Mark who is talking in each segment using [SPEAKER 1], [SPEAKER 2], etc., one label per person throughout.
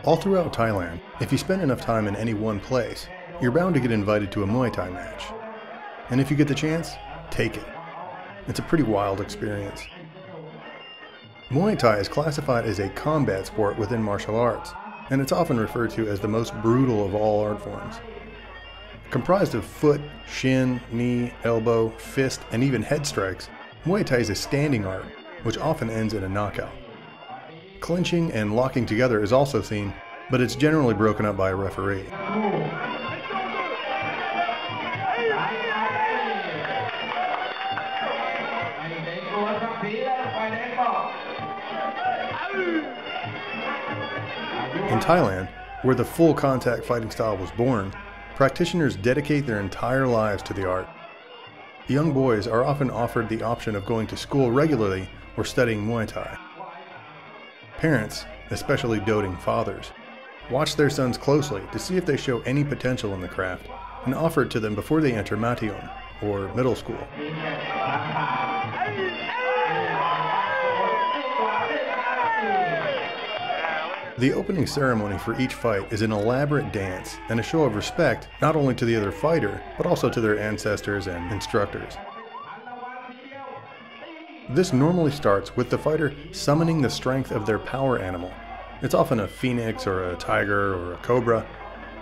[SPEAKER 1] All throughout Thailand, if you spend enough time in any one place, you're bound to get invited to a Muay Thai match. And if you get the chance, take it. It's a pretty wild experience. Muay Thai is classified as a combat sport within martial arts, and it's often referred to as the most brutal of all art forms. Comprised of foot, shin, knee, elbow, fist, and even head strikes, Muay Thai is a standing art, which often ends in a knockout. Clinching and locking together is also seen, but it's generally broken up by a referee. In Thailand, where the full contact fighting style was born, practitioners dedicate their entire lives to the art. Young boys are often offered the option of going to school regularly or studying Muay Thai. Parents, especially doting fathers, watch their sons closely to see if they show any potential in the craft and offer it to them before they enter Mattheon, or middle school. The opening ceremony for each fight is an elaborate dance and a show of respect not only to the other fighter, but also to their ancestors and instructors. This normally starts with the fighter summoning the strength of their power animal. It's often a phoenix or a tiger or a cobra,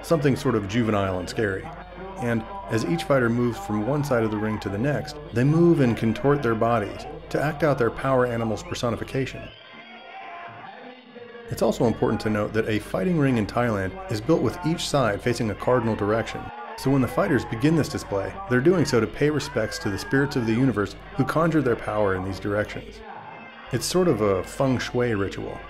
[SPEAKER 1] something sort of juvenile and scary. And as each fighter moves from one side of the ring to the next, they move and contort their bodies to act out their power animal's personification. It's also important to note that a fighting ring in Thailand is built with each side facing a cardinal direction. So when the fighters begin this display, they're doing so to pay respects to the spirits of the universe who conjure their power in these directions. It's sort of a feng shui ritual.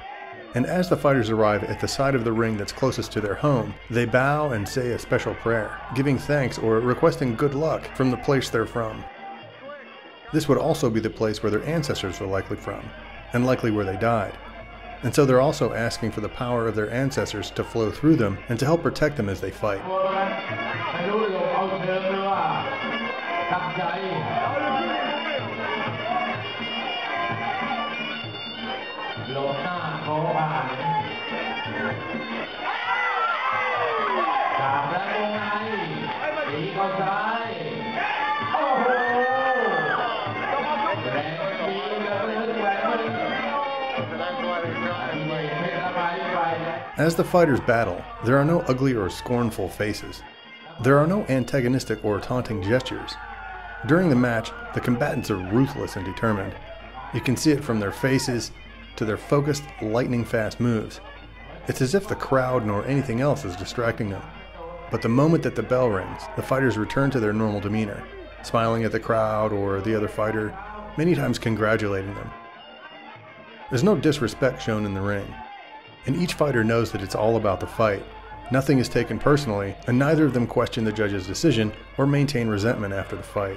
[SPEAKER 1] And as the fighters arrive at the side of the ring that's closest to their home, they bow and say a special prayer, giving thanks or requesting good luck from the place they're from. This would also be the place where their ancestors were likely from, and likely where they died. And so they're also asking for the power of their ancestors to flow through them and to help protect them as they fight. As the fighters battle, there are no ugly or scornful faces. There are no antagonistic or taunting gestures. During the match, the combatants are ruthless and determined. You can see it from their faces to their focused, lightning-fast moves. It's as if the crowd nor anything else is distracting them. But the moment that the bell rings, the fighters return to their normal demeanor, smiling at the crowd or the other fighter, many times congratulating them. There's no disrespect shown in the ring. And each fighter knows that it's all about the fight. Nothing is taken personally, and neither of them question the judge's decision or maintain resentment after the fight.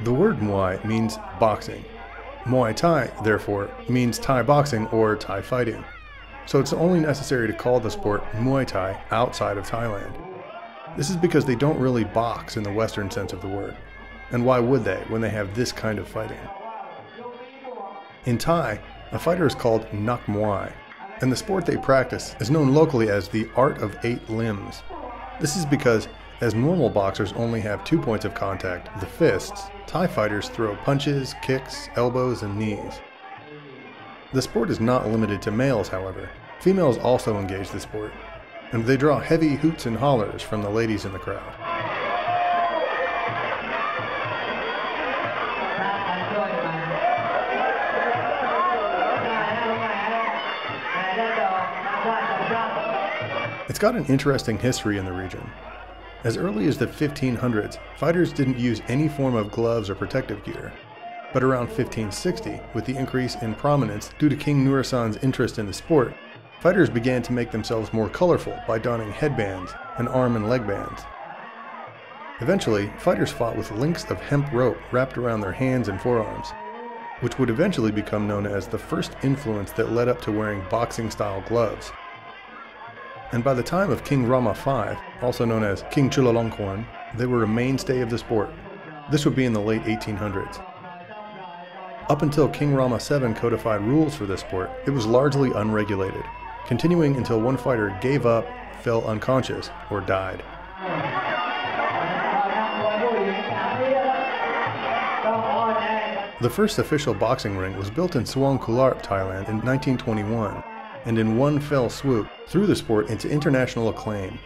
[SPEAKER 1] The word Muay means boxing. Muay Thai, therefore, means Thai boxing or Thai fighting. So it's only necessary to call the sport Muay Thai outside of Thailand. This is because they don't really box in the Western sense of the word. And why would they when they have this kind of fighting? In Thai, a fighter is called Nak Muay, and the sport they practice is known locally as the Art of 8 Limbs. This is because as normal boxers only have 2 points of contact, the fists, Thai fighters throw punches, kicks, elbows, and knees. The sport is not limited to males, however. Females also engage the sport, and they draw heavy hoots and hollers from the ladies in the crowd. It's got an interesting history in the region. As early as the 1500s, fighters didn't use any form of gloves or protective gear. But around 1560, with the increase in prominence due to King Nurasan's interest in the sport, fighters began to make themselves more colorful by donning headbands and arm and leg bands. Eventually, fighters fought with links of hemp rope wrapped around their hands and forearms, which would eventually become known as the first influence that led up to wearing boxing-style gloves. And by the time of King Rama V, also known as King Chulalongkorn, they were a mainstay of the sport. This would be in the late 1800s. Up until King Rama VII codified rules for this sport, it was largely unregulated, continuing until one fighter gave up, fell unconscious, or died. The first official boxing ring was built in Suwon Kularp, Thailand in 1921, and in one fell swoop threw the sport into international acclaim.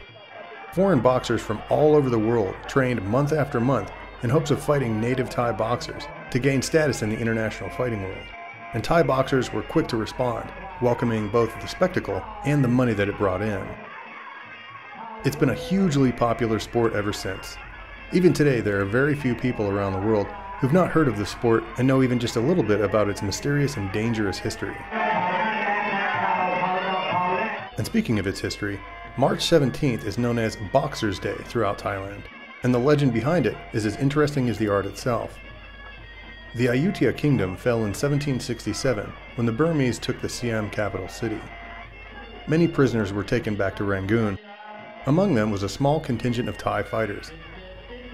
[SPEAKER 1] Foreign boxers from all over the world trained month after month in hopes of fighting native Thai boxers to gain status in the international fighting world. And Thai boxers were quick to respond, welcoming both the spectacle and the money that it brought in. It's been a hugely popular sport ever since. Even today, there are very few people around the world who've not heard of the sport and know even just a little bit about its mysterious and dangerous history. And speaking of its history, March 17th is known as Boxers' Day throughout Thailand, and the legend behind it is as interesting as the art itself. The Ayutthaya Kingdom fell in 1767 when the Burmese took the Siam capital city. Many prisoners were taken back to Rangoon. Among them was a small contingent of Thai fighters.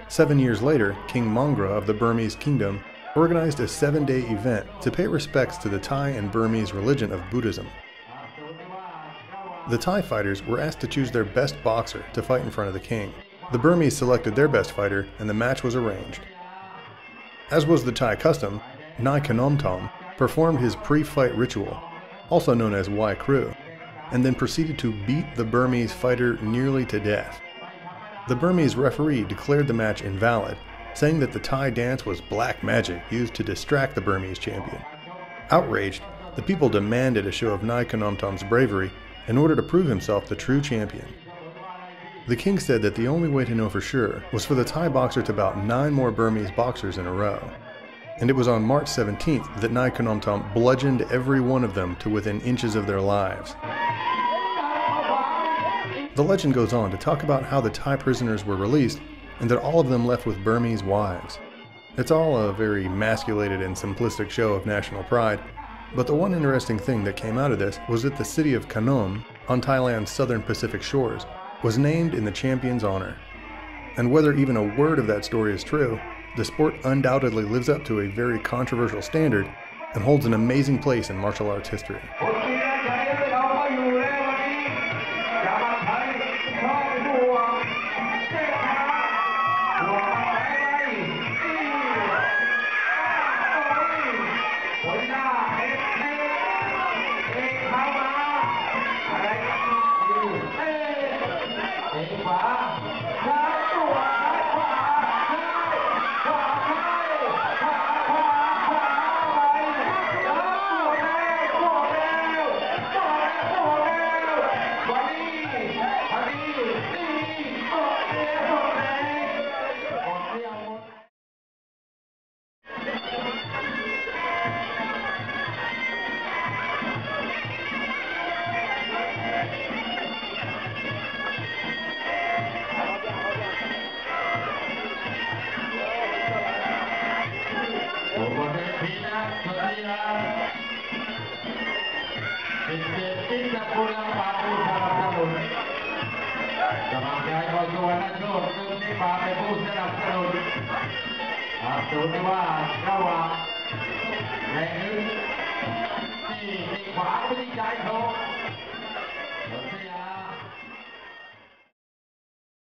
[SPEAKER 1] 7 years later, King Mongra of the Burmese kingdom organized a 7-day event to pay respects to the Thai and Burmese religion of Buddhism. The Thai fighters were asked to choose their best boxer to fight in front of the king. The Burmese selected their best fighter, and the match was arranged. As was the Thai custom, Nai Kanom Tom performed his pre-fight ritual, also known as Wai Kru, and then proceeded to beat the Burmese fighter nearly to death. The Burmese referee declared the match invalid, saying that the Thai dance was black magic used to distract the Burmese champion. Outraged, the people demanded a show of Nai Kanom Tom's bravery in order to prove himself the true champion. The king said that the only way to know for sure was for the Thai boxer to bout 9 more Burmese boxers in a row. And it was on March 17th that Nai Kanom Tom bludgeoned every one of them to within inches of their lives. The legend goes on to talk about how the Thai prisoners were released and that all of them left with Burmese wives. It's all a very emasculated and simplistic show of national pride, but the one interesting thing that came out of this was that the city of Kanom, on Thailand's southern Pacific shores, was named in the champion's honor. And whether even a word of that story is true, the sport undoubtedly lives up to a very controversial standard and holds an amazing place in martial arts history.
[SPEAKER 2] Hãy subscribe cho kênh Ghiền Mì Gõ để không bỏ lỡ